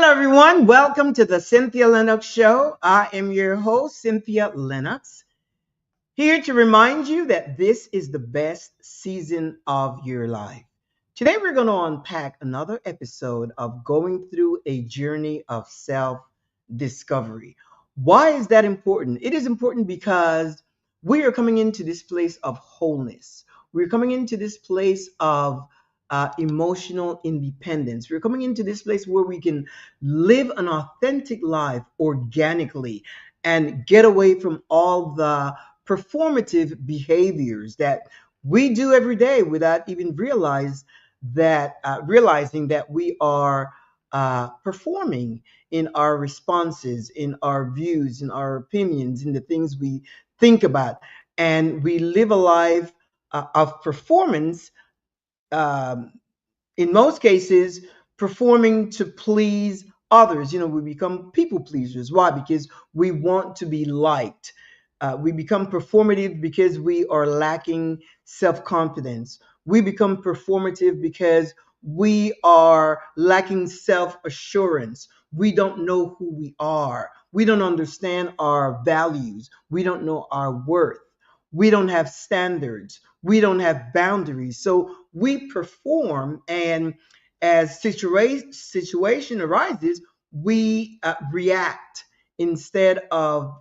everyone. Welcome to the Cynthia Linox Show. I am your host, Cynthia Linox, here to remind you that this is the best season of your life. Today, we're going to unpack another episode of going through a journey of self discovery. Why is that important? It is important because we are coming into this place of wholeness. We're coming into this place of emotional independence. We're coming into this place where we can live an authentic life organically and get away from all the performative behaviors that we do every day without even realizing that we are performing in our responses, in our views, in our opinions, in the things we think about, and we live a life of performance. Um, in most cases, performing to please others. We become people pleasers. Why? Because we want to be liked. We become performative because we are lacking self confidence. We become performative because we are lacking self assurance. We don't know who we are. We don't understand our values. We don't know our worth. We don't have standards. We don't have boundaries. So we perform, and as situation arises, we react instead of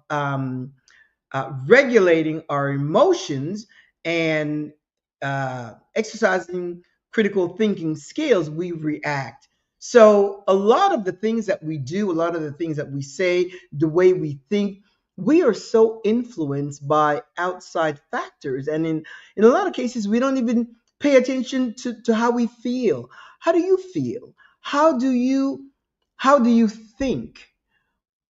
regulating our emotions and exercising critical thinking skills. We react. So a lot of the things that we do, a lot of the things that we say, the way we think, we are so influenced by outside factors. And in a lot of cases, we don't even pay attention to how we feel. How do you feel? How do you think?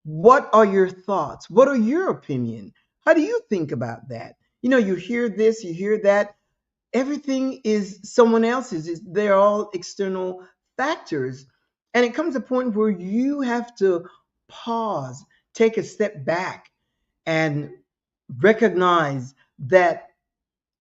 What are your thoughts? What are your opinion? How do you think about that? You hear this, you hear that. Everything is someone else's. They're all external factors. And it comes a point where you have to pause, take a step back, and recognize that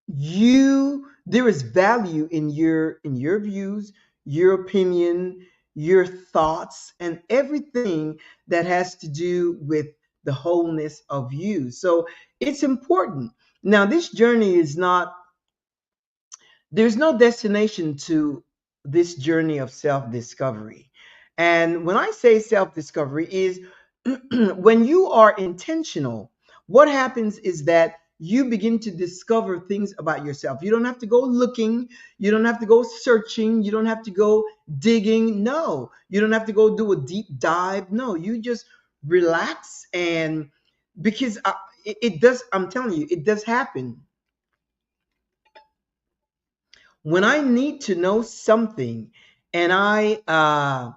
there is value in your views, your opinion, your thoughts, and everything that has to do with the wholeness of you. So it's important. Now, this journey is not, there's no destination to this journey of self-discovery. And when I say self-discovery is when you are intentional, what happens is that you begin to discover things about yourself. You don't have to go looking, you don't have to go searching, you don't have to go digging. No, you don't have to go do a deep dive. No, you just relax, and because it does, I'm telling you, it does happen. When I need to know something and I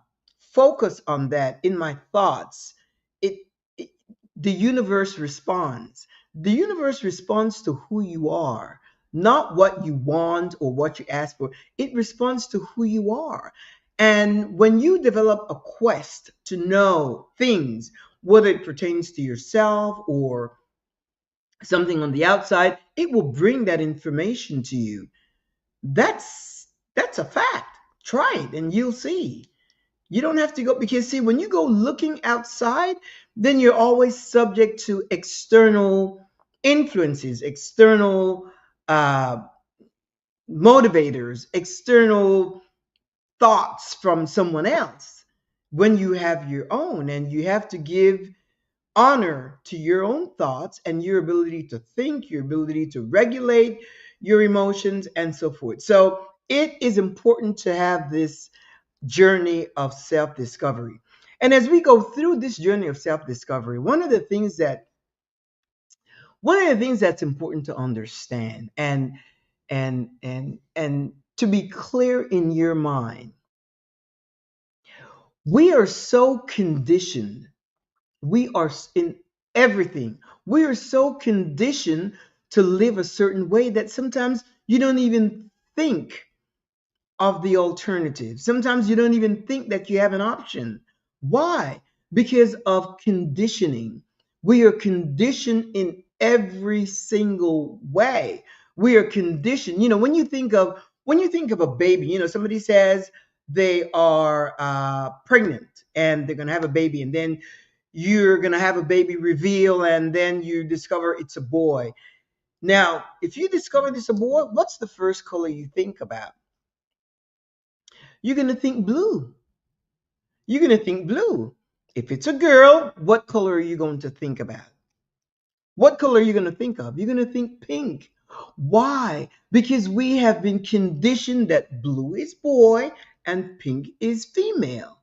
focus on that in my thoughts, it, it the universe responds. The universe responds to who you are, not what you want or what you ask for. It responds to who you are. And when you develop a quest to know things, whether it pertains to yourself or something on the outside, it will bring that information to you. That's a fact. Try it and you'll see. You don't have to go, because see, when you go looking outside, then you're always subject to external influences, external uh, motivators, external thoughts from someone else. When you have your own, and you have to give honor to your own thoughts and your ability to think, your ability to regulate your emotions, and so forth. So it is important to have this journey of self discovery. And as we go through this journey of self discovery, one of the things that's important to understand, and to be clear in your mind, we are so conditioned. We are in everything. We are so conditioned to live a certain way that sometimes you don't even think of the alternative. Sometimes you don't even think that you have an option. Why? Because of conditioning. We are conditioned in every single way. We are conditioned. When you think of a baby, somebody says, they are pregnant and they're going to have a baby, and then you're going to have a baby reveal, and then you discover it's a boy. Now, if you discover this a boy, what's the first color you think about? You're going to think blue. You're going to think blue. If it's a girl, what color are you going to think about? What color are you going to think of? You're going to think pink. Why? Because we have been conditioned that blue is boy and pink is female.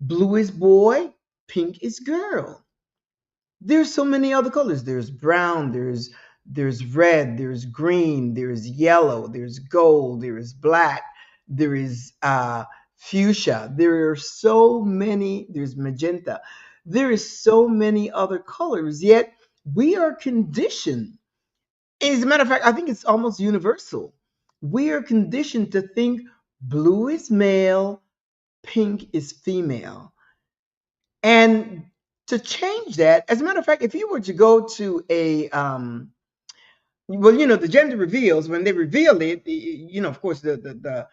Blue is boy, pink is girl. There's so many other colors. There's brown, there's red, there's green, there's yellow, there's gold, there is black, there is fuchsia. There are so many. There's magenta. There is so many other colors. Yet we are conditioned. As a matter of fact, I think it's almost universal. We are conditioned to think blue is male, pink is female. And to change that, as a matter of fact, if you were to go to a well, the gender reveals, when they reveal it, of course, the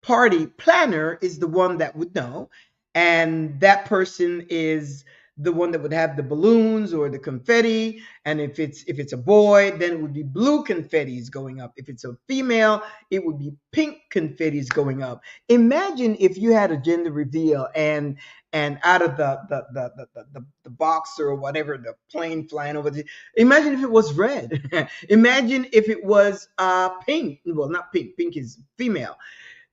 party planner is the one that would know, and that person is the one that would have the balloons or the confetti. And if it's a boy, then it would be blue confettis going up. If it's a female, it would be pink confettis going up. Imagine if you had a gender reveal, and out of the box or whatever, the plane flying over the, imagine if it was red. Imagine if it was pink. Well, not pink, pink is female.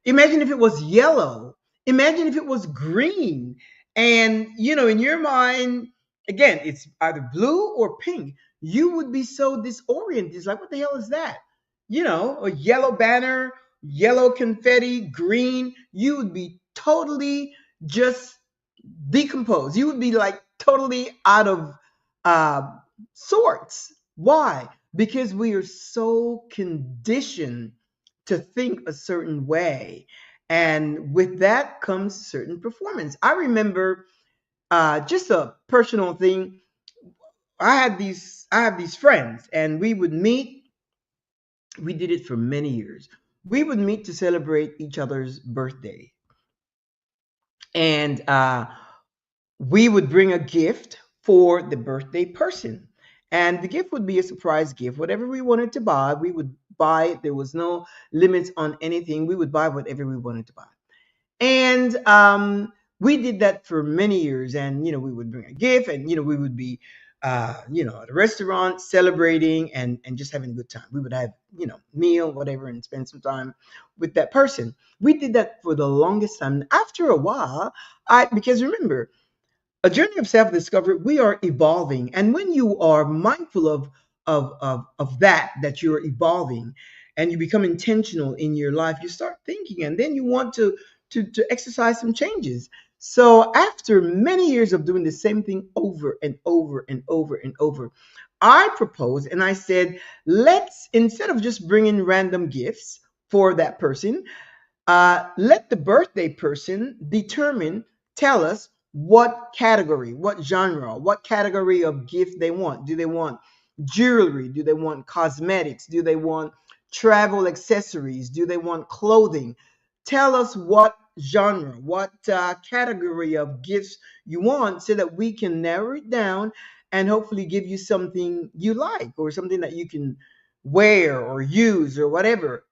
Imagine if it was yellow. Imagine if it was green. And, in your mind, again, it's either blue or pink. You would be so disoriented. It's like, what the hell is that? A yellow banner, yellow confetti, green. You would be totally just decomposed. You would be like totally out of uh, sorts. Why? Because we are so conditioned to think a certain way. And with that comes certain performance. I remember just a personal thing. I have these friends, and we would meet. We did it for many years. We would meet to celebrate each other's birthday, and we would bring a gift for the birthday person. And the gift would be a surprise gift. Whatever we wanted to buy, we would buy it. There was no limits on anything. We would buy whatever we wanted to buy. And we did that for many years. And, we would bring a gift, and, we would be, at a restaurant celebrating, and just having a good time. We would have, meal, whatever, and spend some time with that person. We did that for the longest time. After a while, because remember, a journey of self-discovery, we are evolving. And when you are mindful of that you're evolving, and you become intentional in your life, you start thinking, and then you want to exercise some changes. So after many years of doing the same thing over and over and over and over, I proposed, and I said, let's, instead of just bringing random gifts for that person, let the birthday person tell us what category, what genre, what category of gift they want. Do they want jewelry? Do they want cosmetics? Do they want travel accessories? Do they want clothing? Tell us what genre, what category of gifts you want, so that we can narrow it down and hopefully give you something you like, or something that you can wear or use or whatever.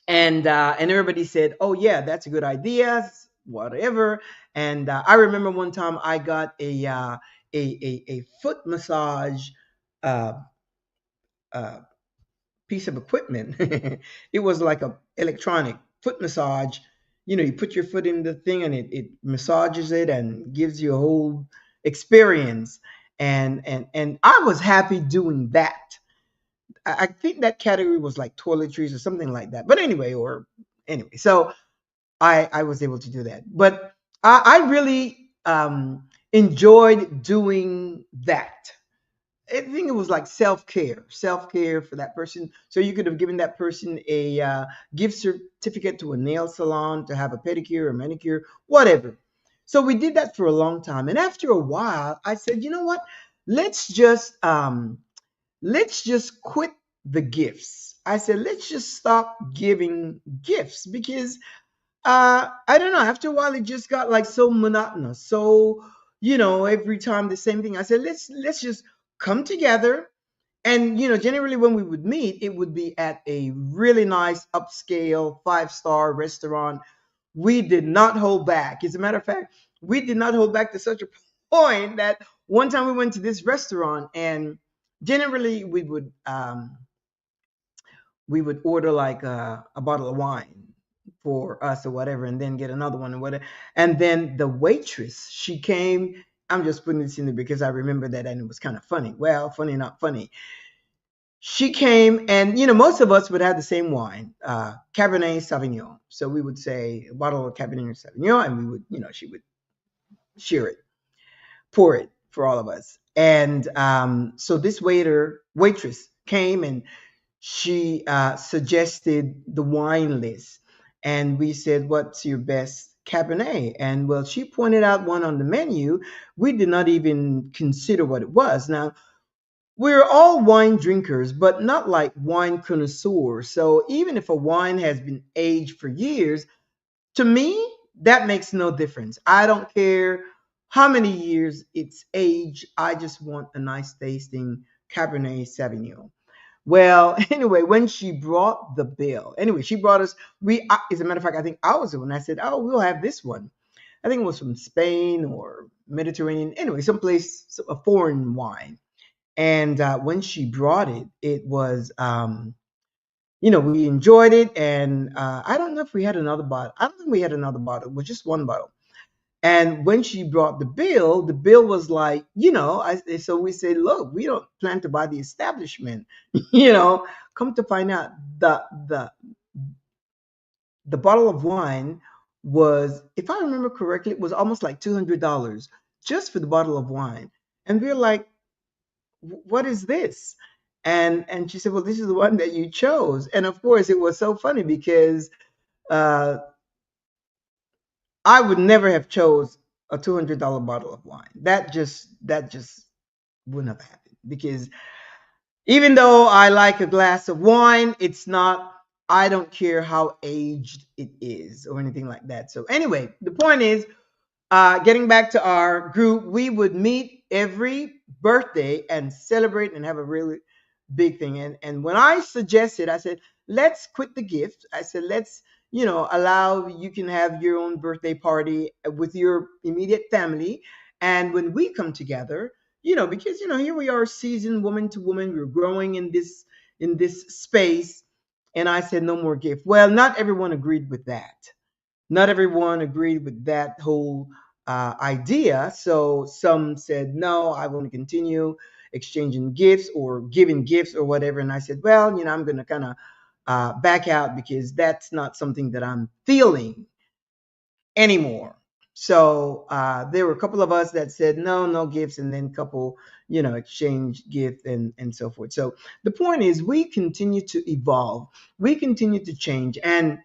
And everybody said, "Oh yeah, that's a good idea, whatever." And I remember one time I got a foot massage uh, uh, piece of equipment. It was like a electronic foot massage. You put your foot in the thing, and it massages it and gives you a whole experience. And I was happy doing that. I think that category was like toiletries or something like that. But anyway, so I was able to do that. But I really enjoyed doing that. I think it was like self care for that person. So you could have given that person a gift certificate to a nail salon to have a pedicure or manicure, whatever. So we did that for a long time. And after a while, I said, you know what? Let's just let's just quit the gifts. I said, let's just stop giving gifts because I don't know. After a while, it just got like so monotonous. So every time the same thing. I said, let's just come together. And generally when we would meet, it would be at a really nice upscale 5-star restaurant. We did not hold back. As a matter of fact, we did not hold back to such a point that one time we went to this restaurant, and generally we would order like a bottle of wine for us or whatever, and then get another one and whatever. And then the waitress, she came. I'm just putting this in there because I remember that, and it was kind of funny. Well, funny, not funny. She came, and most of us would have the same wine, Cabernet Sauvignon. So we would say a bottle of Cabernet Sauvignon, and we would, she would share it, pour it for all of us. And so this waitress came, and she suggested the wine list, and we said, "What's your best Cabernet?" And well, she pointed out one on the menu. We did not even consider what it was. Now, we're all wine drinkers, but not like wine connoisseurs. So even if a wine has been aged for years, to me, that makes no difference. I don't care how many years it's aged. I just want a nice tasting Cabernet Sauvignon. Well, anyway, when she brought the bill, anyway, she brought us. As a matter of fact, I think I was the one. I said, "Oh, we'll have this one." I think it was from Spain or Mediterranean. Anyway, someplace, a foreign wine. And when she brought it, it was, we enjoyed it. And I don't know if we had another bottle. I don't think we had another bottle. It was just one bottle. And when she brought the bill was like, so we said, look, we don't plan to buy the establishment. you know, Come to find out, the the bottle of wine was, if I remember correctly, it was almost like $200 just for the bottle of wine. And we are like, what is this? And she said, well, this is the one that you chose. And of course, it was so funny because uh, I would never have chose a $200 bottle of wine. That just wouldn't have happened because even though I like a glass of wine, it's not. I don't care how aged it is or anything like that. So anyway, the point is, getting back to our group, we would meet every birthday and celebrate and have a really big thing. And when I suggested, I said, let's quit the gift. I said, let's, allow you can have your own birthday party with your immediate family. And when we come together, because here we are, seasoned woman to woman, we're growing in this space. And I said, no more gift. Well, not everyone agreed with that. Not everyone agreed with that whole idea. So some said, no, I want to continue exchanging gifts or giving gifts or whatever. And I said, well, I'm going to kind of back out because that's not something that I'm feeling anymore. So there were a couple of us that said, no, no gifts, and then a couple, exchange gift and so forth. So the point is, we continue to evolve, we continue to change. And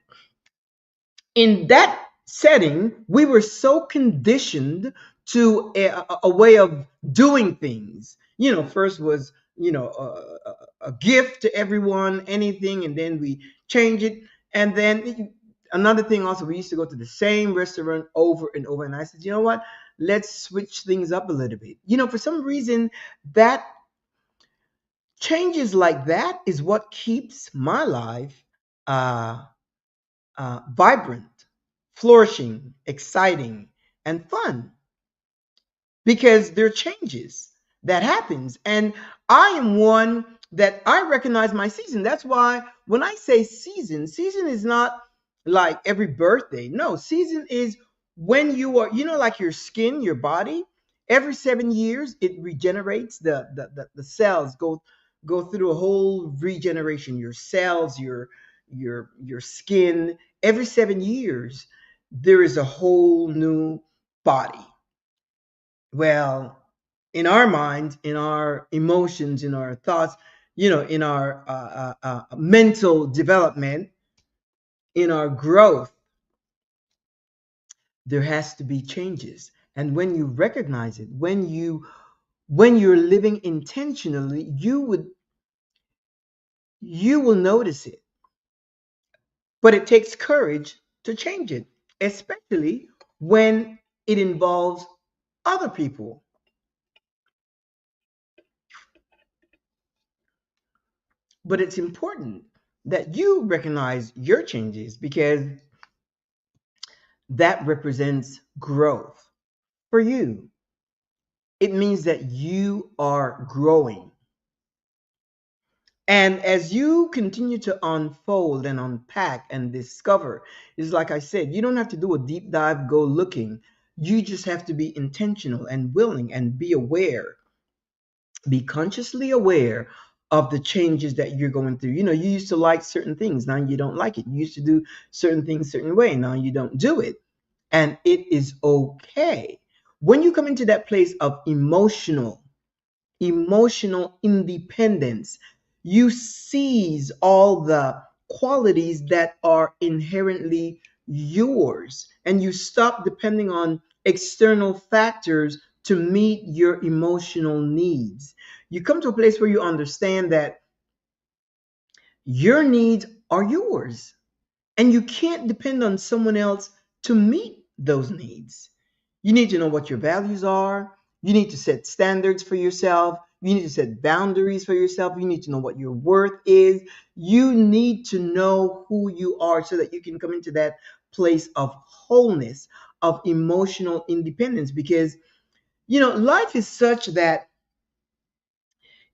in that setting, we were so conditioned to a way of doing things. First was, a gift to everyone, anything, and then we change it. And then another thing also, we used to go to the same restaurant over and over. And I said, you know what? Let's switch things up a little bit. For some reason, that changes like that is what keeps my life uh, vibrant, flourishing, exciting, and fun because there are changes that happens. And I am one that I recognize my season. That's why when I say season is not like every birthday. No, season is when you are, like your skin, your body, every 7 years it regenerates. The cells go through a whole regeneration. Your cells, your skin, every 7 years there is a whole new body. Well, in our minds, in our emotions, in our thoughts, in our mental development, in our growth, there has to be changes. And when you recognize it, when you're living intentionally, you will notice it. But it takes courage to change it, especially when it involves other people. But it's important that you recognize your changes because that represents growth for you. It means that you are growing. And as you continue to unfold and unpack and discover, it's like I said, you don't have to do a deep dive, go looking. You just have to be intentional and willing and be aware, be consciously aware of the changes that you're going through. You know, you used to like certain things, now you don't like it. You used to do certain things certain way, now you don't do it. And it is okay. When you come into that place of emotional independence, you seize all the qualities that are inherently yours and you stop depending on external factors to meet your emotional needs. You come to a place where you understand that your needs are yours and you can't depend on someone else to meet those needs. You need to know what your values are. You need to set standards for yourself. You need to set boundaries for yourself. You need to know what your worth is. You need to know who you are so that you can come into that place of wholeness, of emotional independence. Because, you know, life is such that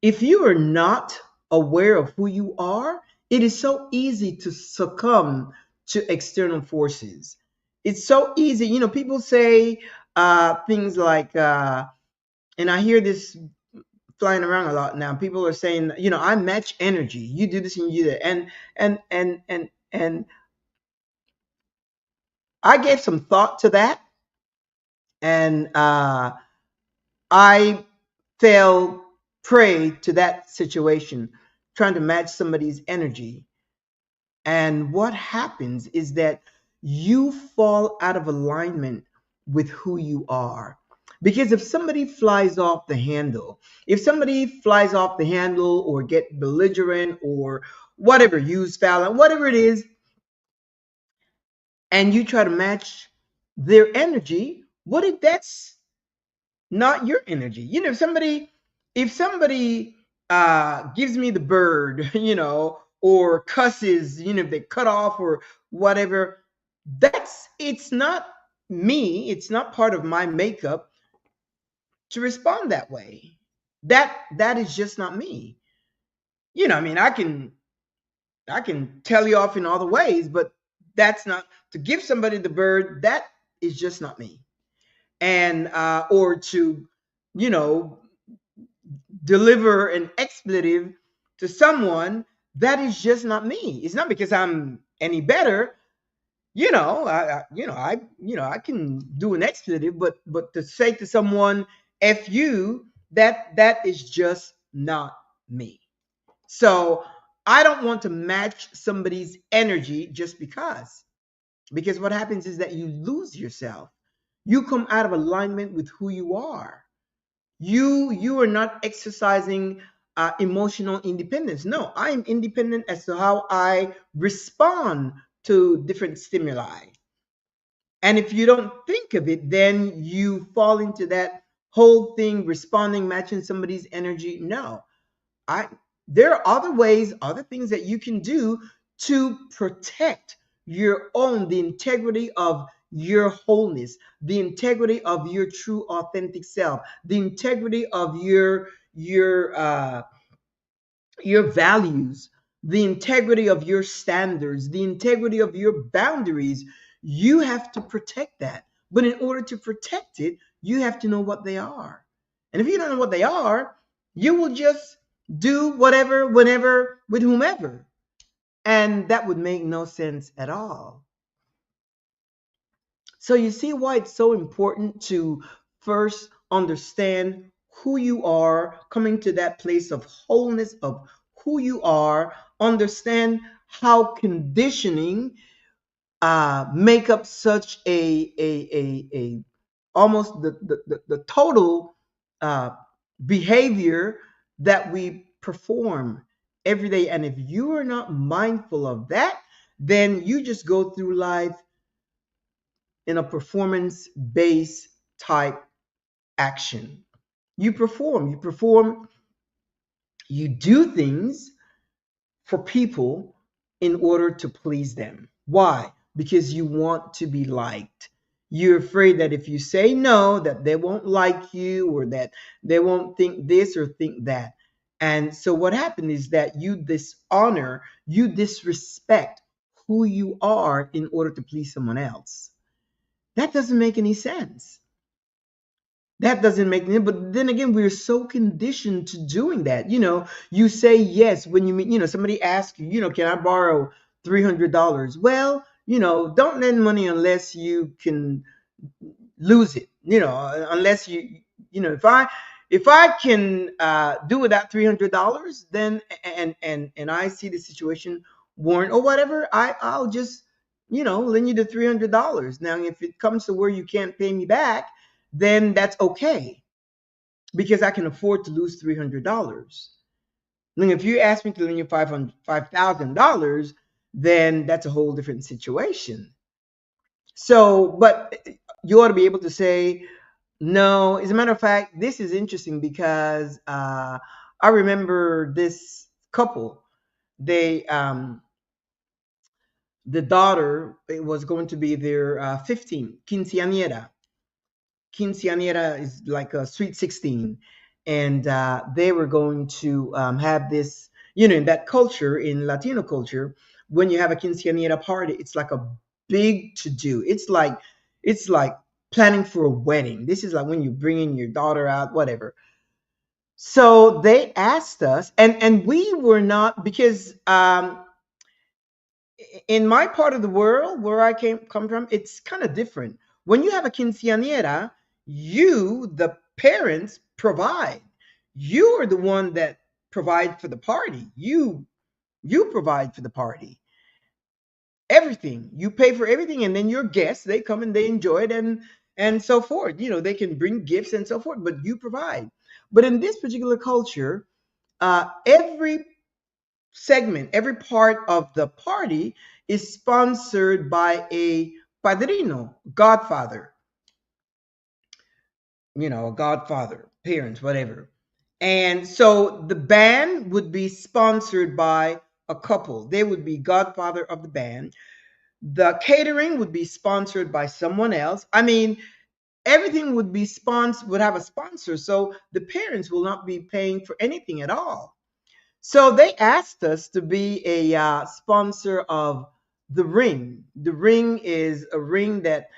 if you are not aware of who you are, it is so easy to succumb to external forces. It's so easy. You know, people say things like, and I hear this flying around a lot now. People are saying, you know, I match energy. You do this and you do that. And I gave some thought to that, and I fell prey to that situation, trying to match somebody's energy. And what happens is that you fall out of alignment with who you are. Because if somebody flies off the handle, if somebody flies off the handle or get belligerent or whatever, use foul, whatever it is, and you try to match their energy, what if that's not your energy? You know, if somebody gives me the bird, you know, or cusses, you know, if they cut off or whatever, it's not me. It's not part of my makeup to respond that way. That is just not me. You know, I mean, I can tell you off in other ways, but that's not to give somebody the bird. That is just not me. And or to, you know, deliver an expletive to someone, that is just not me. It's not because I'm any better. You know, I can do an expletive, but to say to someone "f you," that is just not me. So I don't want to match somebody's energy just because what happens is that you lose yourself. You come out of alignment with who you are. You are not exercising emotional independence. No, I am independent as to how I respond to different stimuli. And if you don't think of it, then you fall into that whole thing, responding, matching somebody's energy. No, I there are other ways, other things that you can do to protect your own, the integrity of your wholeness, the integrity of your true authentic self, the integrity of your values, the integrity of your standards, the integrity of your boundaries. You have to protect that. But in order to protect it, you have to know what they are. And if you don't know what they are, you will just do whatever, whenever, with whomever. And that would make no sense at all. So you see why it's so important to first understand who you are, coming to that place of wholeness of who you are, understand how conditioning make up such a almost the total uh, behavior that we perform every day. And if you are not mindful of that, then you just go through life in a performance based type action. You perform, you do things for people in order to please them. Why? Because you want to be liked. You're afraid that if you say no, that they won't like you, or that they won't think this or think that. And so what happened is that you dishonor, you disrespect who you are in order to please someone else. That doesn't make any sense. That doesn't make any, but then again, we're so conditioned to doing that. You say yes when you meet, somebody asks you, can I borrow $300? Well, don't lend money unless you can lose it. Unless if I can do without $300, then and I see the situation warrant or whatever, I'll just lend you the $300. Now, if it comes to where you can't pay me back, then that's okay because I can afford to lose $300. Now, if you ask me to lend you $5,000, then that's a whole different situation. So, but you ought to be able to say no. As a matter of fact, this is interesting because I remember this couple. They the daughter, it was going to be their 15 quinceañera. Quinceañera is like a sweet 16, and they were going to have this. In that culture, in Latino culture, when you have a quinceañera party, it's like a big to do. It's like planning for a wedding. This is like when you bring in your daughter out, whatever. So they asked us, and we were not, because in my part of the world where I come from, it's kind of different. When you have a quinceañera, you, the parents, provide. You are the one that provide for the party. You provide for the party. Everything. You pay for everything, and then your guests, they come and they enjoy it, and so forth. They can bring gifts and so forth, but you provide. But in this particular culture, every segment, every part of the party is sponsored by a padrino, godfather, a godfather, parents, whatever. And so the band would be sponsored by a couple. They would be godfather of the band. The catering would be sponsored by someone else. I mean, everything would have a sponsor. So the parents will not be paying for anything at all. So they asked us to be a sponsor of the ring. The ring is a ring that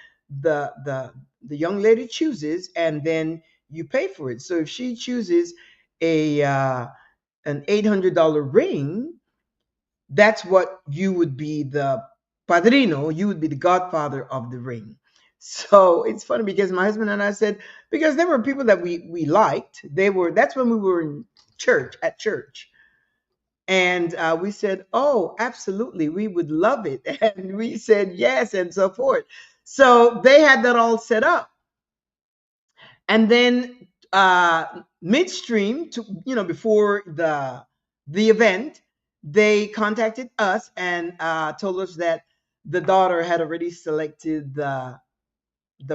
the young lady chooses, and then you pay for it. So if she chooses a an $800 ring, that's what you would be the padrino. You would be the godfather of the ring. So it's funny because my husband and I said, because there were people that we liked. That's when we were in church, at church, and we said, oh, absolutely, we would love it. And we said yes, and so forth. So they had that all set up. And then midstream, before the event, they contacted us and told us that the daughter had already selected the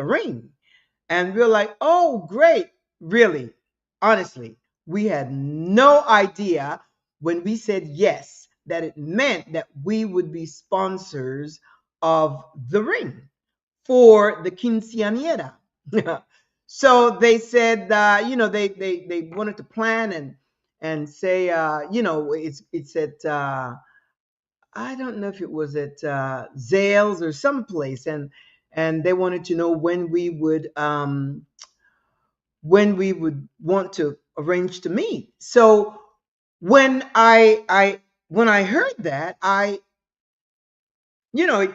ring. And we were like, oh, great. Really, honestly, we had no idea when we said yes that it meant that we would be sponsors of the ring for the quinceañera. So they said, they wanted to plan and say, it's at, I don't know if it was at Zales or someplace, and they wanted to know when we would want to arrange to meet. So when I heard that, it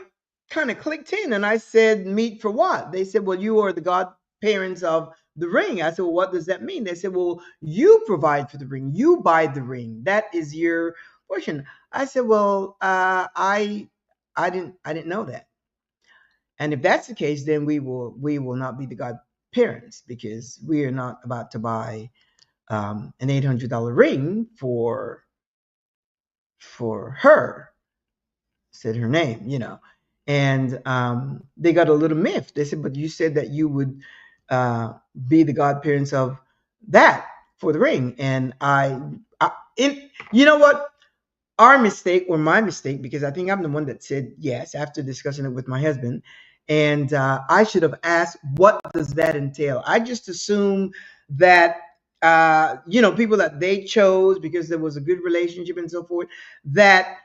kind of clicked in, and I said, meet for what? They said, well, you are the godparents of the ring. I said, well, what does that mean? They said, well, you provide for the ring, you buy the ring, that is your portion. I said, well, I didn't know that. And if that's the case, then we will not be the godparents, because we are not about to buy an $800 ring for for her, said her name, and they got a little miffed. They said, "But you said that you would uh, be the godparents of that for the ring," and you know what? Our mistake or my mistake, because I think I'm the one that said yes after discussing it with my husband, and I should have asked, what does that entail? I just assumed that people that they chose because there was a good relationship and so forth, that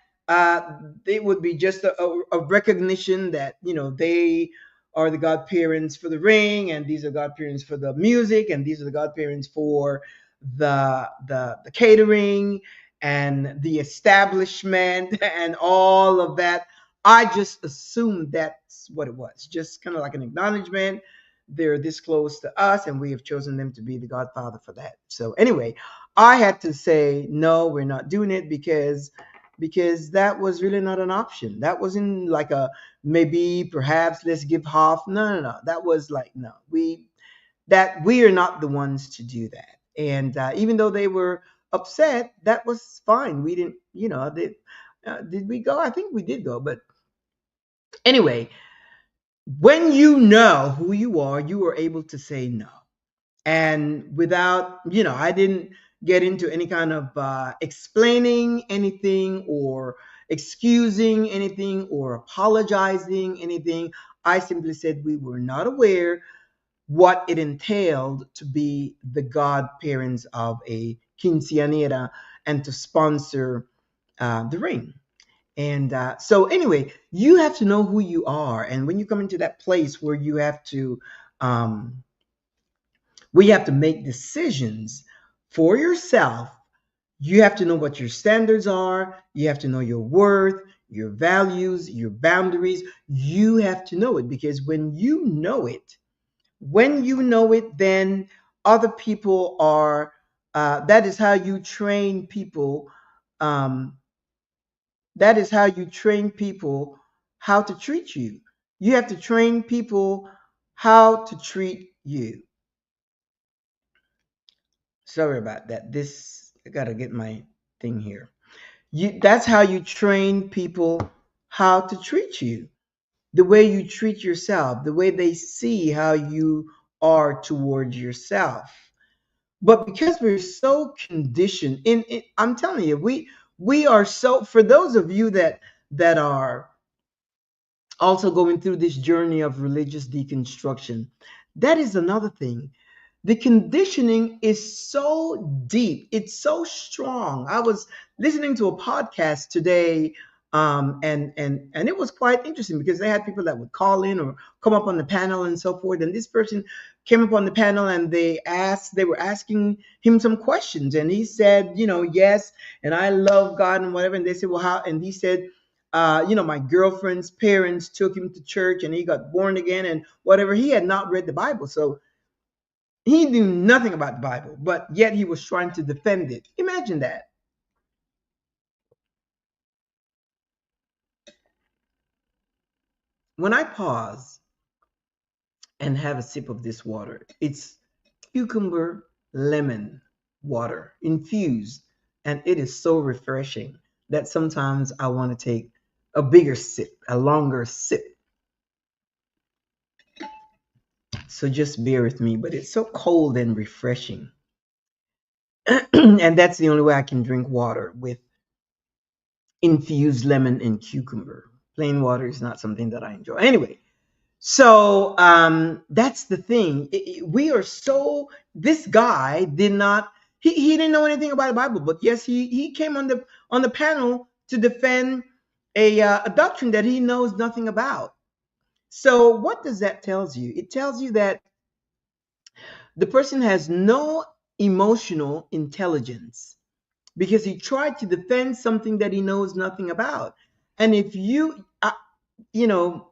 it would be just a recognition that they are the godparents for the ring, and these are godparents for the music, and these are the godparents for the catering and the establishment and all of that. I just assumed that's what it was, just kind of like an acknowledgement. They're this close to us, and we have chosen them to be the godfather for that. So anyway, I had to say no, we're not doing it because that was really not an option. That wasn't like a maybe, perhaps, let's give half. No, no, no. That was like no. We are not the ones to do that. And even though they were upset, that was fine. We didn't, did we go? I think we did go. But anyway, when you know who you are able to say no. And without, I didn't get into any kind of explaining anything or excusing anything or apologizing anything. I simply said we were not aware what it entailed to be the godparents of a quinceanera and to sponsor the ring. And so, anyway, you have to know who you are. And when you come into that place where um, you have to make decisions for yourself, you have to know what your standards are. You have to know your worth, your values, your boundaries. You have to know it, because when you know it, then other people are, that is how you train people. Um, that is how you train people how to treat you. You have to train people how to treat you. Sorry about that. I got to get my thing here. That's how you train people how to treat you. The way you treat yourself, the way they see how you are towards yourself. But because we're so conditioned I'm telling you, we are so, for those of you that are also going through this journey of religious deconstruction, that is another thing. The conditioning is so deep, it's so strong. I was listening to a podcast today, and it was quite interesting because they had people that would call in or come up on the panel and so forth. And this person came up on the panel and they were asking him some questions, and he said, yes, and I love God and whatever. And they said, well, how? And he said, my girlfriend's parents took him to church and he got born again and whatever. He had not read the Bible, so he knew nothing about the Bible, but yet he was trying to defend it. Imagine that. When I pause and have a sip of this water, it's cucumber lemon water infused, and it is so refreshing that sometimes I want to take a bigger sip, a longer sip. So just bear with me, but it's so cold and refreshing. And that's the only way I can drink water, with infused lemon and cucumber. Plain water is not something that I enjoy. Anyway, so that's the thing. We are so. This guy did not. He didn't know anything about the Bible, but yes, he came on the panel to defend a doctrine that he knows nothing about. So what does that tells you? It tells you that the person has no emotional intelligence, because he tried to defend something that he knows nothing about. And if you know,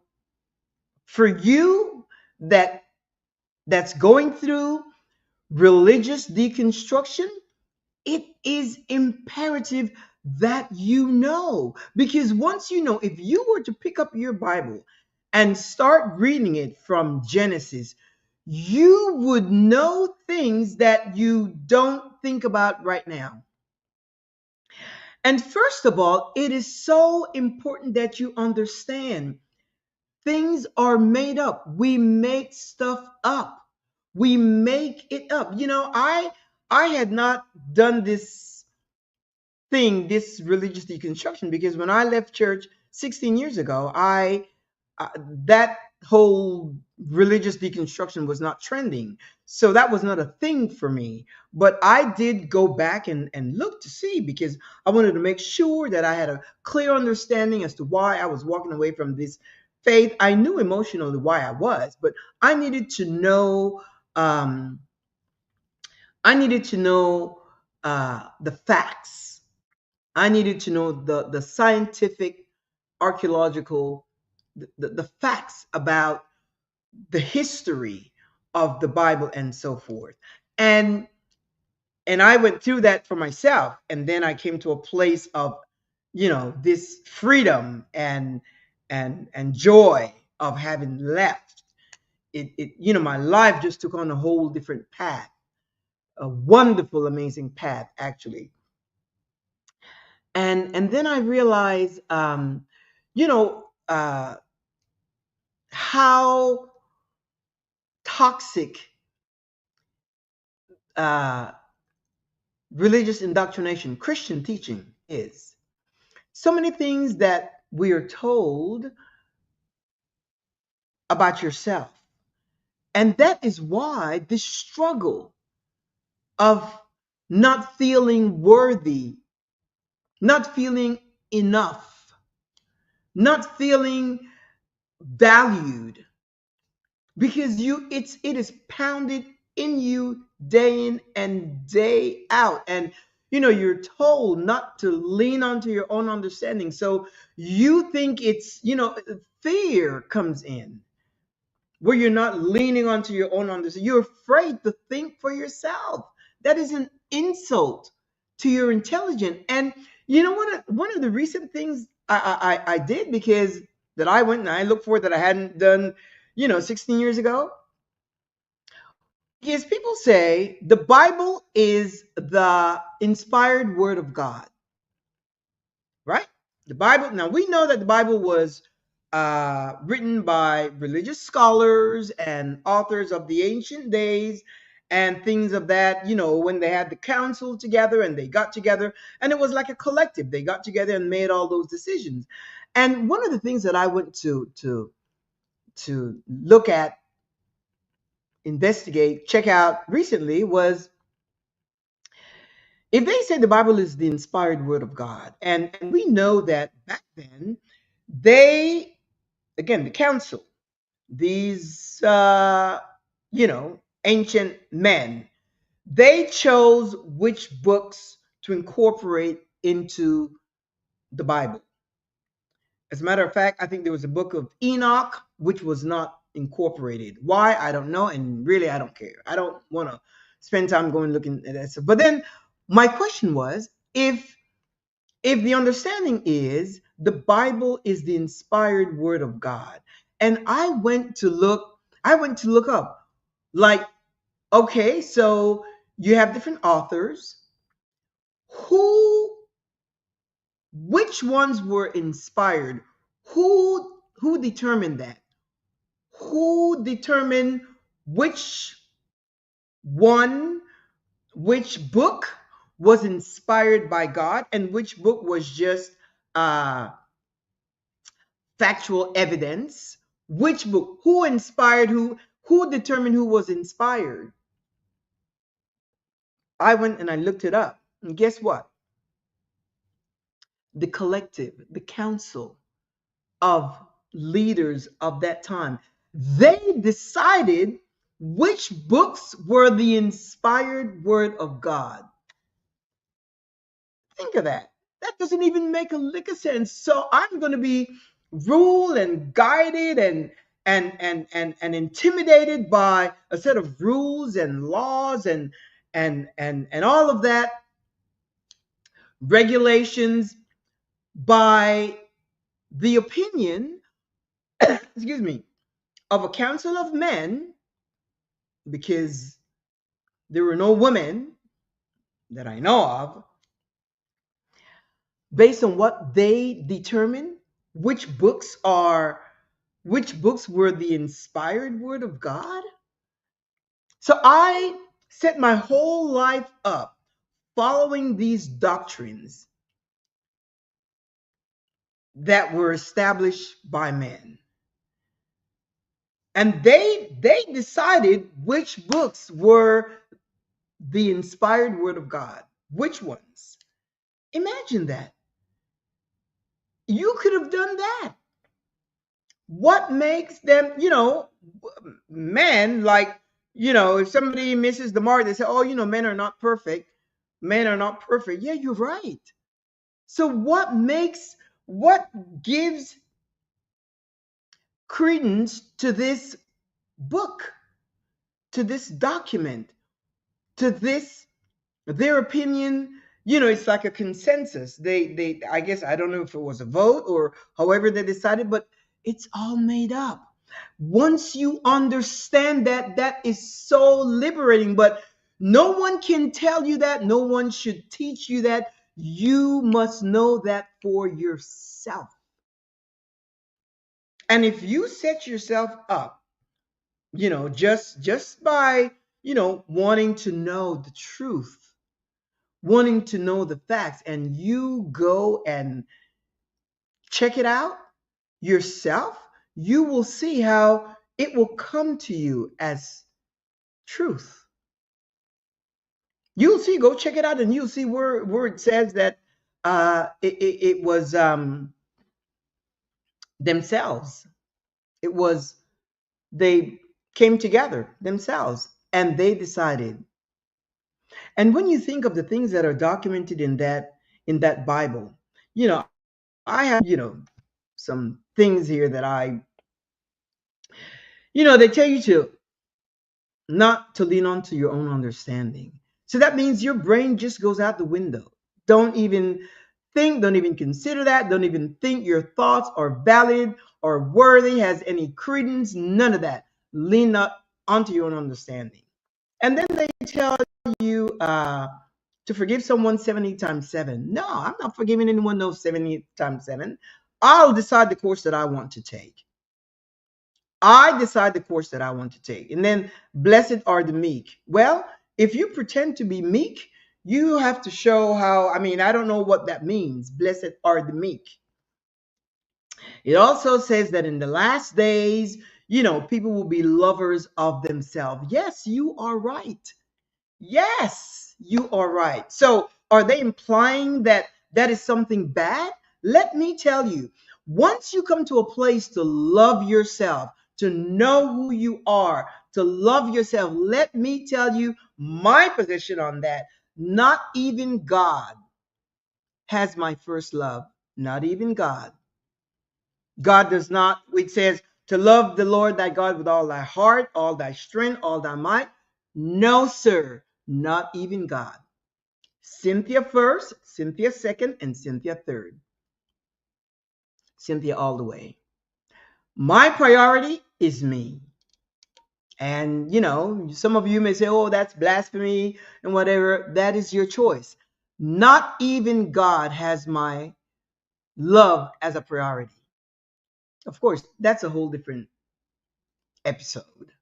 for you that's going through religious deconstruction, it is imperative that you know. Because once you know, if you were to pick up your Bible and start reading it from Genesis, you would know things that you don't think about right now. And first of all, it is so important that you understand things are made up. We make stuff up. We make it up. I had not done this religious deconstruction, because when I left church 16 years ago, I that whole religious deconstruction was not trending. So that was not a thing for me. But I did go back and look to see, because I wanted to make sure that I had a clear understanding as to why I was walking away from this faith. I knew emotionally why I was, but I needed to know. Um, I needed to know the facts. I needed to know the scientific, archaeological, the facts about the history of the Bible and so forth. And and I went through that for myself, and then I came to a place of, this freedom and joy of having left. My life just took on a whole different path, a wonderful, amazing path, actually. And then I realized, how toxic uh, religious indoctrination, Christian teaching is. So many things that we are told about yourself. And that is why this struggle of not feeling worthy, not feeling enough, not feeling valued, because it is pounded in you day in and day out. And you're told not to lean onto your own understanding, so you think it's, fear comes in, where you're not leaning onto your own understanding. You're afraid to think for yourself. That is an insult to your intelligence. And one of the recent things I did, because that I went and I looked for, that I hadn't done 16 years ago, is people say the Bible is the inspired word of God, right? The Bible. Now we know that the Bible was written by religious scholars and authors of the ancient days and things of that. When they had the council together and they got together, and it was like a collective. They got together and made all those decisions. And one of the things that I went to look at, investigate, check out recently was, if they say the Bible is the inspired word of God, and we know that back then, they, again, the council, these, ancient men, they chose which books to incorporate into the Bible. As a matter of fact, I think there was a book of Enoch which was not incorporated. Why? I don't know, and really, I don't care. I don't want to spend time going looking at that stuff. But then, my question was, if the understanding is the Bible is the inspired word of God, and I went to look up, like, okay, so you have different authors, who which ones were inspired, who determined that, who determined which one, which book was inspired by God and which book was just uh factual evidence, which book, who inspired who determined who was inspired. I went and I looked it up, and guess what? The collective, the council of leaders of that time, they decided which books were the inspired word of God. Think of that. That doesn't even make a lick of sense. So I'm going to be ruled and guided and intimidated by a set of rules and laws and all of that, regulations, by the opinion, excuse me, of a council of men, because there were no women that I know of, based on what they determine which books are which books were the inspired word of God. So I set my whole life up following these doctrines that were established by men. And they decided which books were the inspired word of God. Which ones? Imagine that. You could have done that. What makes them, men, like, if somebody misses the mark, they say, oh, men are not perfect. Men are not perfect. Yeah, you're right. So what gives credence to this book, to this document, to this their opinion? It's like a consensus. They I guess, I don't know if it was a vote or however they decided, but it's all made up. Once you understand that, that is so liberating. But no one can tell you that, no one should teach you that. You must know that for yourself. And if you set yourself up, just by, wanting to know the truth, wanting to know the facts, and you go and check it out yourself, you will see how it will come to you as truth. You'll see, go check it out, and you'll see where it says that it was themselves. It was, they came together themselves and they decided. And when you think of the things that are documented in that Bible, you know, I have, some things here that they tell you to not to lean on to your own understanding. So that means your brain just goes out the window. Don't even think, don't even consider that, don't even think your thoughts are valid or worthy, has any credence, none of that. Lean not onto your own understanding. And then they tell you to forgive someone 70 times 7. No, I'm not forgiving anyone no 70 times 7. I'll decide the course that I want to take. I decide the course that I want to take. And then, blessed are the meek. Well, if you pretend to be meek, you have to show how. I mean, I don't know what that means. Blessed are the meek. It also says that in the last days, people will be lovers of themselves. Yes, you are right. Yes, you are right. So, are they implying that that is something bad? Let me tell you, once you come to a place to love yourself, to know who you are, to love yourself, let me tell you my position on that. Not even God has my first love. Not even God. God does not, it says to love the Lord thy God with all thy heart, all thy strength, all thy might. No, sir, not even God. Cynthia first, Cynthia second, and Cynthia third. Cynthia all the way. My priority is me. And, some of you may say, oh, that's blasphemy and whatever. That is your choice. Not even God has my love as a priority. Of course, that's a whole different episode.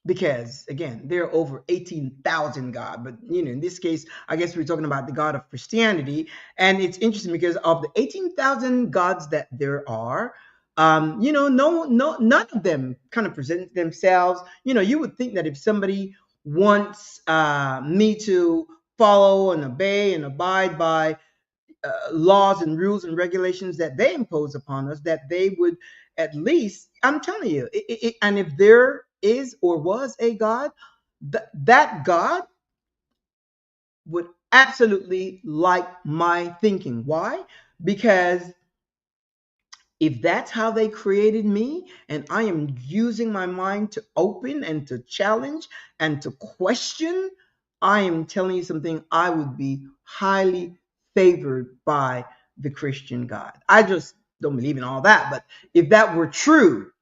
Because again, there are over 18,000 God, but in this case, I guess we're talking about the God of Christianity. And it's interesting because of the 18,000 gods that there are, no, none of them kind of present themselves. You would think that if somebody wants me to follow and obey and abide by laws and rules and regulations that they impose upon us, that they would at least, I'm telling you, and if there is or was a God, that God would absolutely like my thinking. Why? Because if that's how they created me, and I am using my mind to open and to challenge and to question, I am telling you something, I would be highly favored by the Christian God. I just don't believe in all that. But if that were true,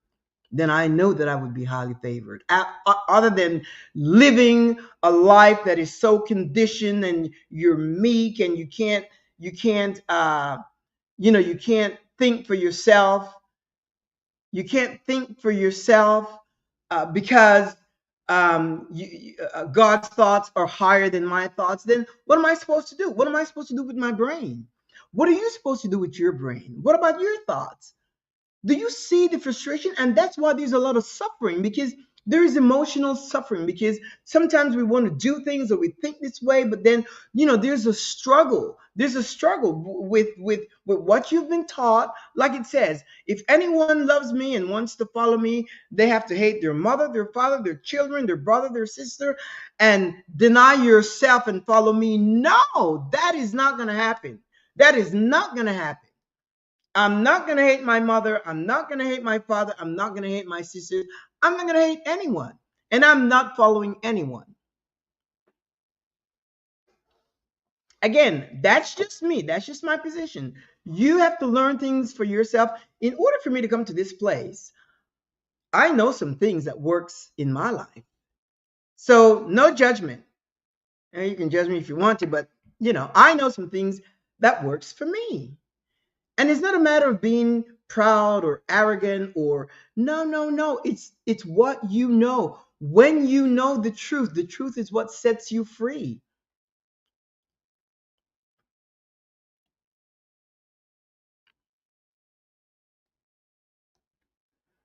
then I know that I would be highly favored. Other than living a life that is so conditioned and you're meek and you can't, you can't you can't think for yourself. You can't think for yourself because God's thoughts are higher than my thoughts. Then what am I supposed to do? What am I supposed to do with my brain? What are you supposed to do with your brain? What about your thoughts? Do you see the frustration? And that's why there's a lot of suffering, because there is emotional suffering, because sometimes we want to do things or we think this way, but then there's a struggle. There's a struggle with what you've been taught. Like it says, if anyone loves me and wants to follow me, they have to hate their mother, their father, their children, their brother, their sister, and deny yourself and follow me. No, that is not going to happen. That is not going to happen. I'm not going to hate my mother. I'm not going to hate my father. I'm not going to hate my sisters. I'm not going to hate anyone. And I'm not following anyone. Again, that's just me. That's just my position. You have to learn things for yourself. In order for me to come to this place, I know some things that works in my life. So no judgment. And you can judge me if you want to, but I know some things that works for me. And it's not a matter of being proud or arrogant or no, no, no. It's what you know. When you know the truth is what sets you free.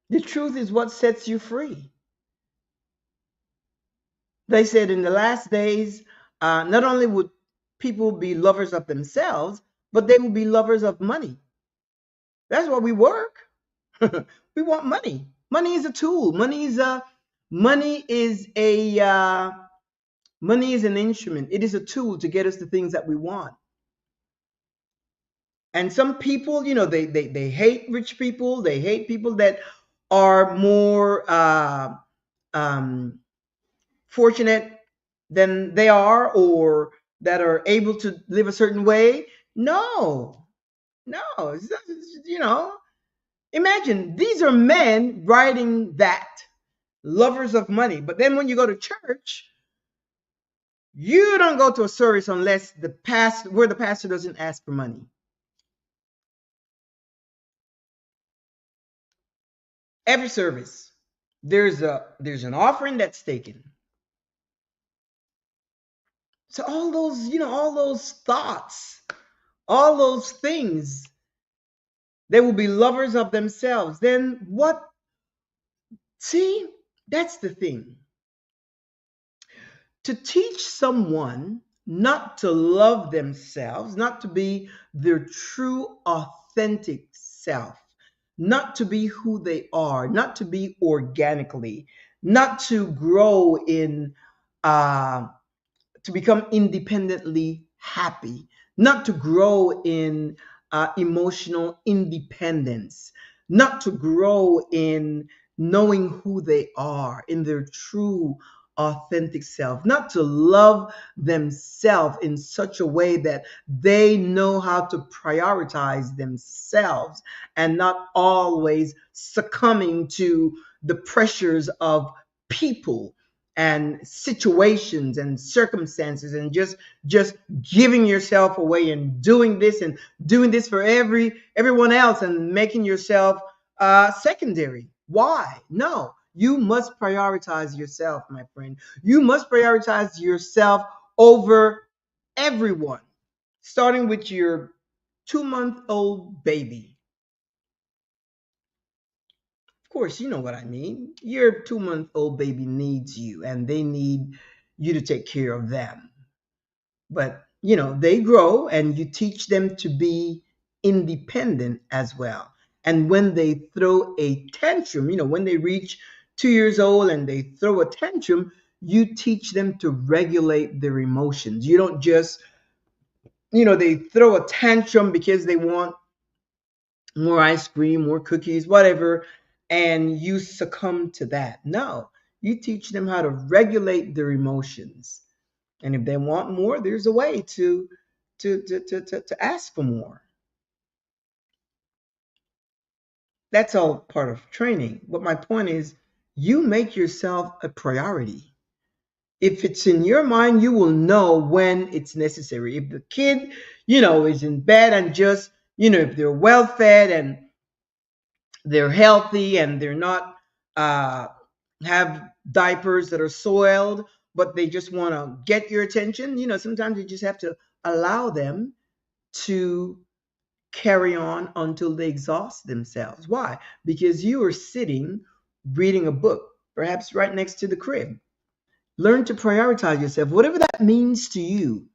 The truth is what sets you free. They said in the last days, not only would people be lovers of themselves, but they will be lovers of money. That's why we work. We want money. Money is a tool. Money is a money is an instrument. It is a tool to get us the things that we want. And some people, they hate rich people. They hate people that are more um, fortunate than they are, or that are able to live a certain way. No, no. You know, imagine these are men writing that, lovers of money. But then when you go to church, you don't go to a service unless the pastor doesn't ask for money. Every service, there's an offering that's taken. So all those thoughts, all those things, they will be lovers of themselves. Then what? See, that's the thing. To teach someone not to love themselves, not to be their true, authentic self, not to be who they are, not to be organically, not to grow in uh, to become independently happy, not to grow in emotional independence, not to grow in knowing who they are, in their true, authentic self, not to love themselves in such a way that they know how to prioritize themselves and not always succumbing to the pressures of people and situations and circumstances, and just giving yourself away and doing this for everyone else and making yourself secondary. Why? No, you must prioritize yourself, my friend. You must prioritize yourself over everyone, starting with your 2-month-old baby. Of course, you know what I mean. Your 2-month-old baby needs you, and they need you to take care of them. But, they grow and you teach them to be independent as well. And when they throw a tantrum, when they reach 2 years old and they throw a tantrum, you teach them to regulate their emotions. You don't just, they throw a tantrum because they want more ice cream, more cookies, whatever, and you succumb to that. No, you teach them how to regulate their emotions. And if they want more, there's a way to ask for more. That's all part of training. But my point is, you make yourself a priority. If it's in your mind, you will know when it's necessary. If the kid, is in bed and just, if they're well fed and they're healthy and they're not uh, have diapers that are soiled, but they just want to get your attention, sometimes you just have to allow them to carry on until they exhaust themselves. Why? Because you are sitting reading a book, perhaps right next to the crib. Learn to prioritize yourself, whatever that means to you.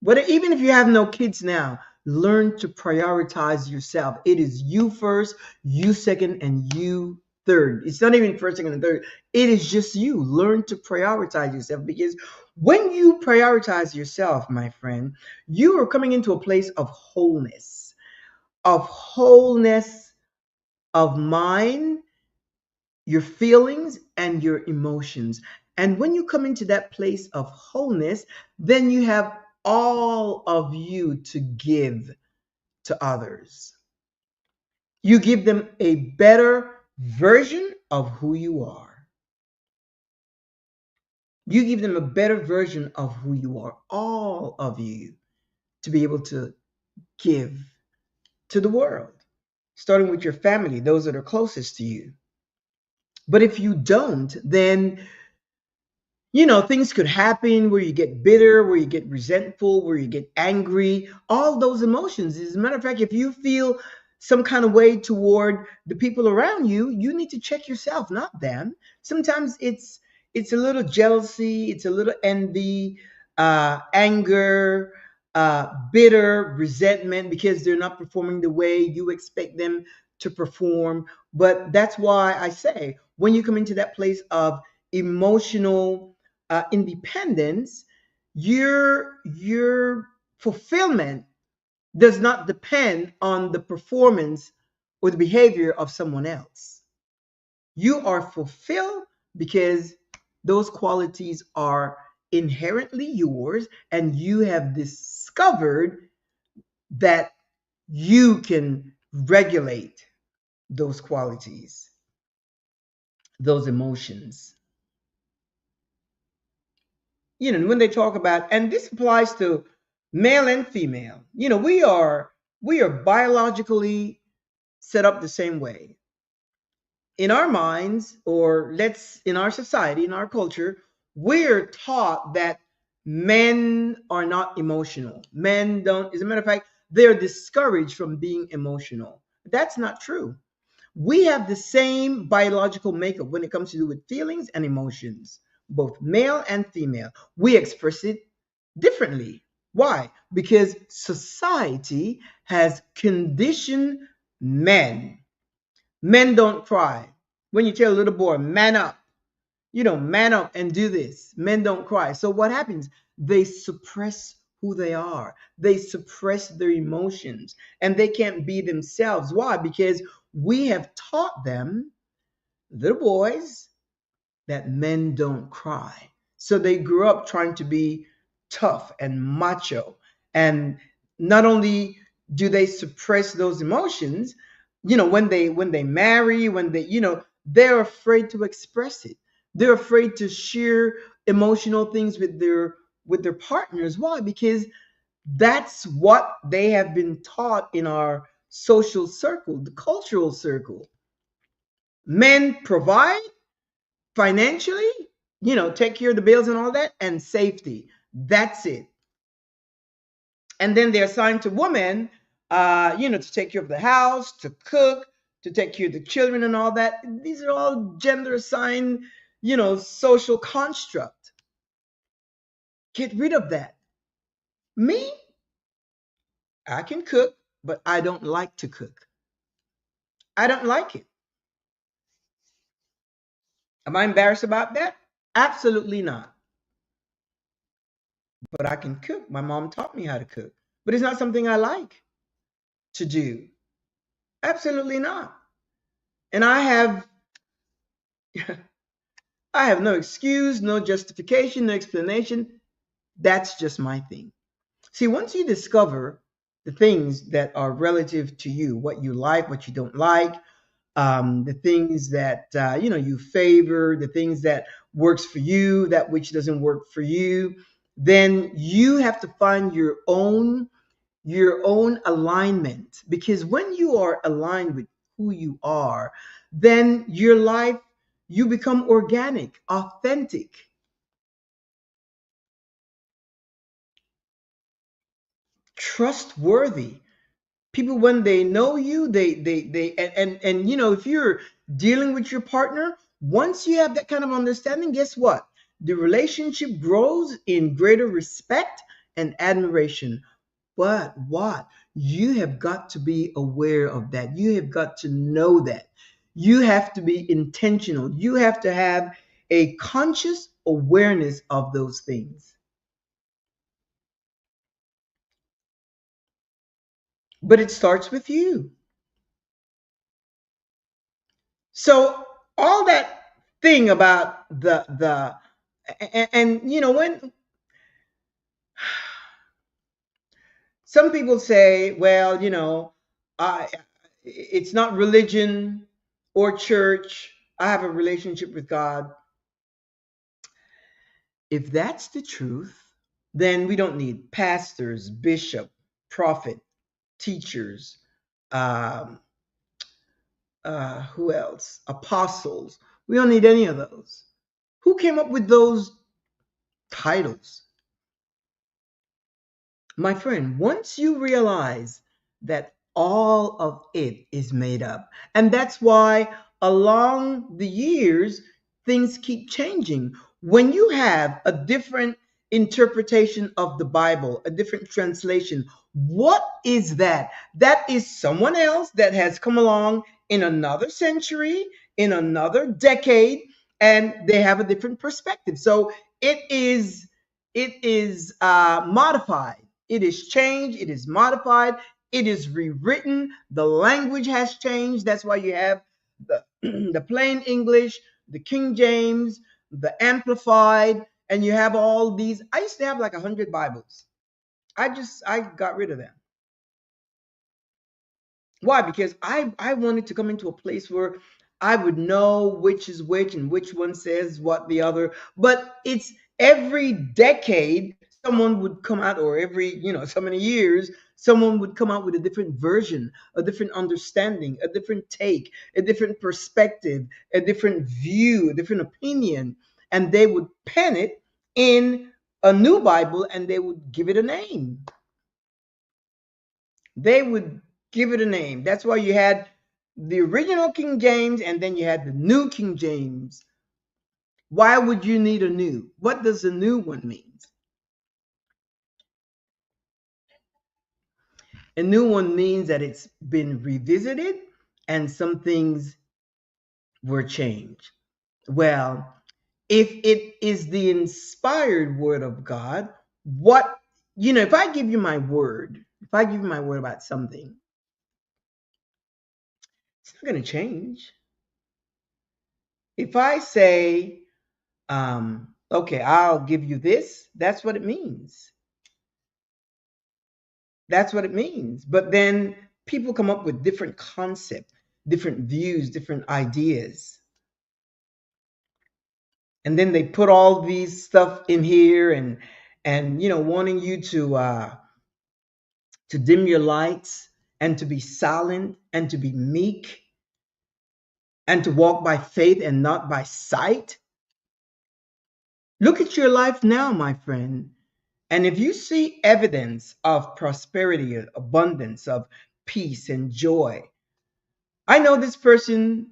But even if you have no kids now, learn to prioritize yourself. It is you first, you second, and you third. It's not even first, second, and third. It is just you. Learn to prioritize yourself, because when you prioritize yourself, my friend, you are coming into a place of wholeness of mind, your feelings, and your emotions. And when you come into that place of wholeness, then you have all of you to give to others. You give them a better version of who you are. You give them a better version of who you are, all of you, to be able to give to the world, starting with your family, those that are closest to you. But if you don't, then things could happen where you get bitter, where you get resentful, where you get angry, all those emotions. As a matter of fact, if you feel some kind of way toward the people around you, you need to check yourself, not them. Sometimes it's a little jealousy, it's a little envy, anger, bitter, resentment because they're not performing the way you expect them to perform. But that's why I say, when you come into that place of emotional independence, your fulfillment does not depend on the performance or the behavior of someone else. You are fulfilled because those qualities are inherently yours, and you have discovered that you can regulate those qualities, those emotions. When they talk about, and this applies to male and female, we are biologically set up the same way. In our minds, or let's in our society, in our culture, we're taught that men are not emotional. Men don't, as a matter of fact, they're discouraged from being emotional. That's not true. We have the same biological makeup when it comes to do with feelings and emotions, both male and female. We express it differently. Why? Because society has conditioned men. Men don't cry. When you tell a little boy, man up, man up and do this, men don't cry. So what happens? They suppress who they are. They suppress their emotions, and they can't be themselves. Why? Because we have taught them, little boys, that men don't cry. So they grew up trying to be tough and macho. And not only do they suppress those emotions, when they marry, when they're afraid to express it. They're afraid to share emotional things with their partners. Why? Because that's what they have been taught in our social circle, the cultural circle. Men provide financially, take care of the bills and all that, and safety. That's it. And then they're assigned to women, to take care of the house, to cook, to take care of the children and all that. These are all gender assigned, social construct. Get rid of that. Me, I can cook, but I don't like to cook. I don't like it. Am I embarrassed about that? Absolutely not. But I can cook. My mom taught me how to cook. But it's not something I like to do. Absolutely not. And I have no excuse, no justification, no explanation. That's just my thing. See, once you discover the things that are relative to you, what you like, what you don't like, the things that you favor, the things that works for you, that which doesn't work for you. Then you have to find your own alignment, because when you are aligned with who you are, then your life, you become organic, authentic, trustworthy. People, when they know you, they and if you're dealing with your partner, once you have that kind of understanding, guess what? The relationship grows in greater respect and admiration. But what? You have got to be aware of that. You have got to know that. You have to be intentional. You have to have a conscious awareness of those things. But it starts with you. So all that thing about the and when some people say, well, I it's not religion or church. I have a relationship with God. If that's the truth, then we don't need pastors, bishop, prophet, teachers, um, who else? Apostles. We don't need any of those. Who came up with those titles? My friend, once you realize that all of it is made up, and that's why along the years, things keep changing. When you have a different interpretation of the Bible, a different translation, what is that? That is someone else that has come along in another century, in another decade, and they have a different perspective. So it is modified, it is changed, it is modified, it is rewritten. The language has changed. That's why you have the, the plain English, the King James, the Amplified, and you have all these. I used to have like 100 Bibles. I got rid of them. Why? Because I wanted to come into a place where I would know which is which and which one says what the other. But it's every decade someone would come out, or every so many years someone would come out with a different version, a different understanding, a different take, a different perspective, a different view, a different opinion, and they would pen it in a new Bible and they would give it a name. They would give it a name. That's why you had the original King James and then you had the new King James. Why would you need a new? What does the new one mean? A new one means that it's been revisited and some things were changed. Well, if it is the inspired word of God, if I give you my word, if I give you my word about something, it's not going to change. If I say, okay, I'll give you this, that's what it means. That's what it means. But then people come up with different concepts, different views, different ideas. And then they put all these stuff in here and wanting you to dim your lights and to be silent and to be meek and to walk by faith and not by sight. Look at your life now, my friend. And if you see evidence of prosperity, abundance, of peace and joy, I know this person,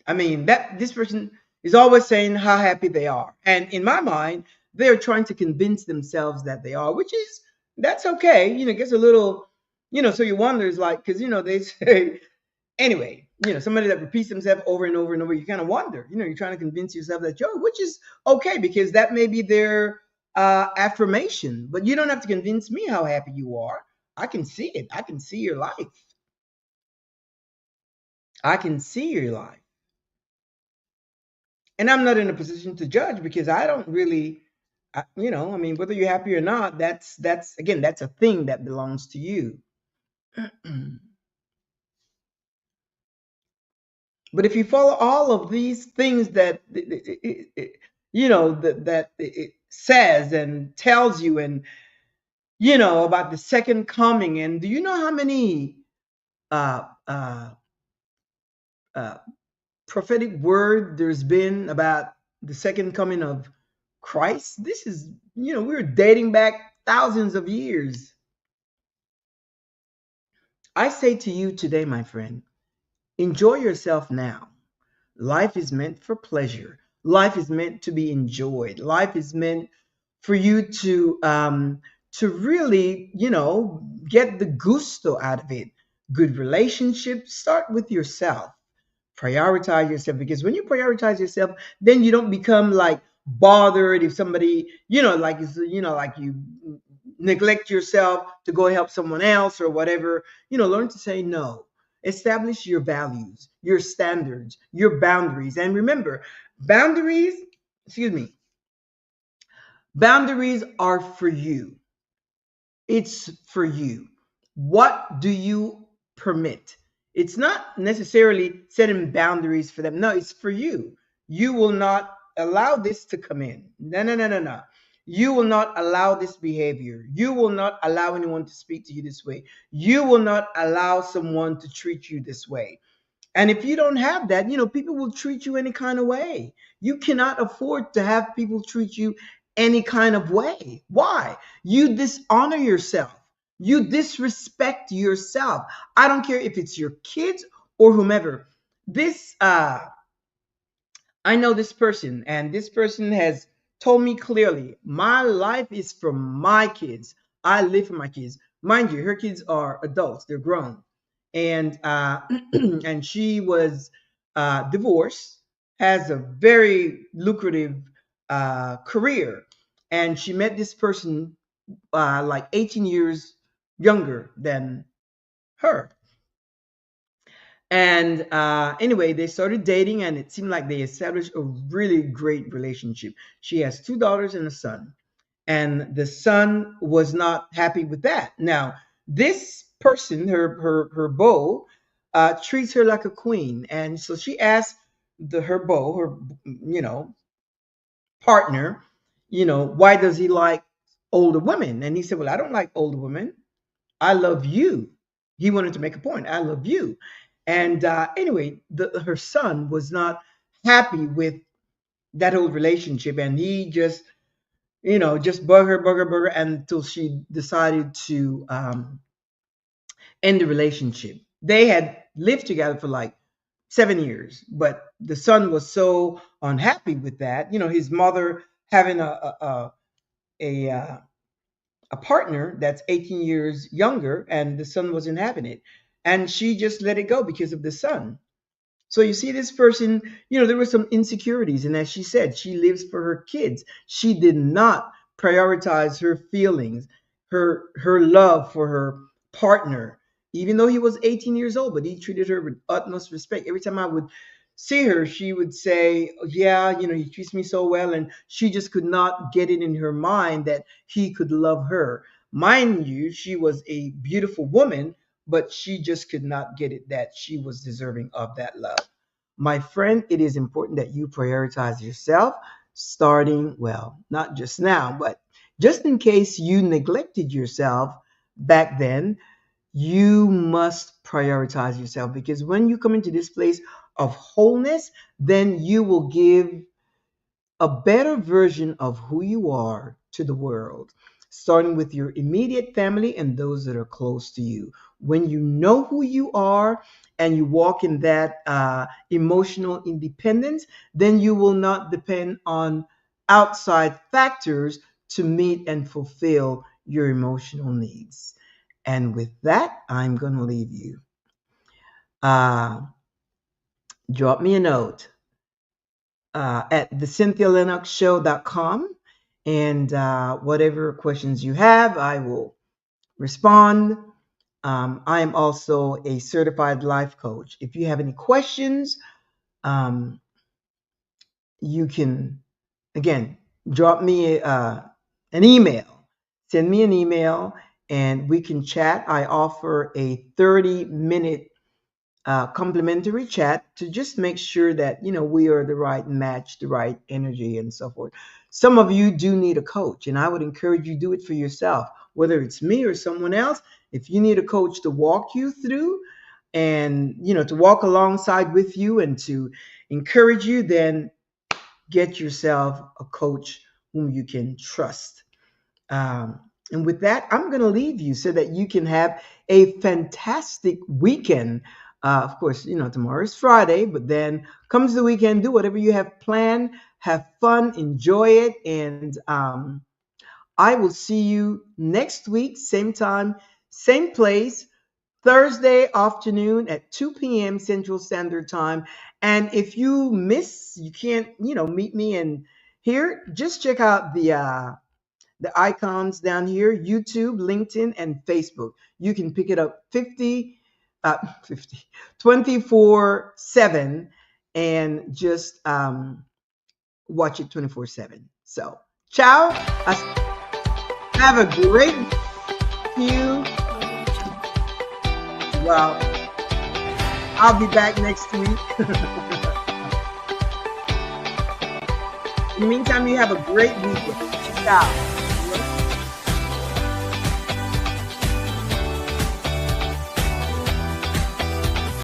I mean, that this person is always saying how happy they are. And in my mind, they're trying to convince themselves that they are, which is, that's okay. It gets a little, so you wonder, is like, because, they say, anyway, somebody that repeats themselves over and over and over, you kind of wonder, you're trying to convince yourself that you're, which is okay, because that may be their affirmation, but you don't have to convince me how happy you are. I can see it. I can see your life. I can see your life. And I'm not in a position to judge because I don't really, I mean, whether you're happy or not, that's again, that's a thing that belongs to you. But if you follow all of these things that that it says and tells you, and about the second coming, and do you know how many uh, uh, uh, prophetic word there's been about the second coming of Christ? This is, we're dating back thousands of years. I say to you today, my friend, enjoy yourself now. Life is meant for pleasure. Life is meant to be enjoyed. Life is meant for you to really, get the gusto out of it. Good relationships start with yourself. Prioritize yourself, because when you prioritize yourself, then you don't become like bothered if somebody, like you neglect yourself to go help someone else or whatever. Learn to say no. Establish your values, your standards, your boundaries. And remember, boundaries, excuse me, boundaries are for you. It's for you. What do you permit? It's not necessarily setting boundaries for them. No, it's for you. You will not allow this to come in. No, no, no, no, no. You will not allow this behavior. You will not allow anyone to speak to you this way. You will not allow someone to treat you this way. And if you don't have that, people will treat you any kind of way. You cannot afford to have people treat you any kind of way. Why? You dishonor yourself. You disrespect yourself. I don't care if it's your kids or whomever. This I know this person, and this person has told me clearly, my life is for my kids. I live for my kids. Mind you, her kids are adults, they're grown. And and she was divorced, has a very lucrative career, and she met this person like 18 years younger than her. And anyway, they started dating, and it seemed like they established a really great relationship. She has two daughters and a son, and the son was not happy with that. Now, this person, her beau, treats her like a queen, and so she asked her beau, her partner, why does he like older women? And he said, well, I don't like older women. I love you. He wanted to make a point. I love you. And anyway, her son was not happy with that whole relationship, and he just, just bug her, until she decided to end the relationship. They had lived together for like 7 years, but the son was so unhappy with that. His mother having a a partner that's 18 years younger, and the son wasn't having it, and she just let it go because of the son. So you see, this person, there were some insecurities, and as she said, she lives for her kids. She did not prioritize her feelings, her love for her partner, even though he was 18 years old. But he treated her with utmost respect. Every time I would see her, she would say, "Yeah, he treats me so well," and she just could not get it in her mind that he could love her. Mind you, she was a beautiful woman, but she just could not get it that she was deserving of that love. My friend, it is important that you prioritize yourself, starting, well, not just now, but just in case you neglected yourself back then. You must prioritize yourself, because when you come into this place of wholeness, then you will give a better version of who you are to the world, starting with your immediate family and those that are close to you. When you know who you are and you walk in that emotional independence, then you will not depend on outside factors to meet and fulfill your emotional needs. And with that, I'm going to leave you. Uh, Drop me a note at thecynthialinoxshow.com. And whatever questions you have, I will respond. I am also a certified life coach. If you have any questions, um, you can, again, drop me an email. Send me an email and we can chat. I offer a 30-minute complimentary chat to just make sure that we are the right match, the right energy, and so forth. Some of you do need a coach, and I would encourage you do it for yourself, whether it's me or someone else. If you need a coach to walk you through and to walk alongside with you and to encourage you, then get yourself a coach whom you can trust. And with that, I'm going to leave you so that you can have a fantastic weekend. Of course, tomorrow is Friday, but then comes the weekend, do whatever you have planned, have fun, enjoy it. And I will see you next week, same time, same place, Thursday afternoon at 2 p.m. Central Standard Time. And if you can't, meet me in here, just check out the icons down here: YouTube, LinkedIn, and Facebook. You can pick it up 50 24/7 and just watch it 24/7. So, ciao. Have a great few. Well, I'll be back next week. In the meantime, you have a great weekend. Ciao.